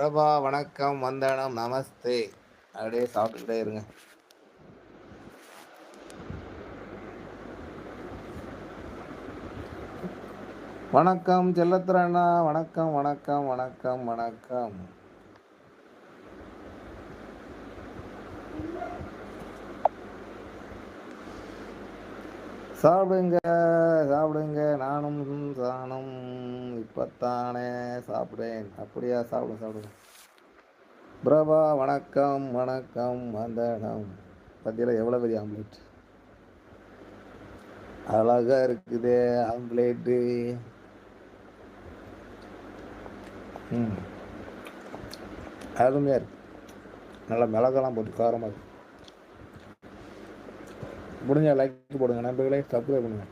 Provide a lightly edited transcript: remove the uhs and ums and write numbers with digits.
பிரபா வணக்கம், வந்தனம், நமஸ்தே. அப்படியே சாப்பிட்டுக்கிட்டே இருங்க. வணக்கம் செல்லத்துறண்ணா, வணக்கம் வணக்கம் வணக்கம் வணக்கம். சாப்பிடுங்க சாப்பிடுங்க, நானும் சானும் இப்பத்தானே சாப்பிடுறேன். அப்படியா, சாப்பிடுங்க சாப்பிடுங்க. பிரபா வணக்கம் வணக்கம், வந்தனம். பத்தியில எவ்வளோ பெரிய ஆம்லேட், அழகா இருக்குதே ஆம்லேட்டு. அருமையாக இருக்கு. நல்லா மிளகெல்லாம் போட்டு காரமாக இருக்கு. முடிஞ்ச லைக் போடுங்க நண்பர்களே, சப்ஸ்கிரைப் பண்ணுங்க.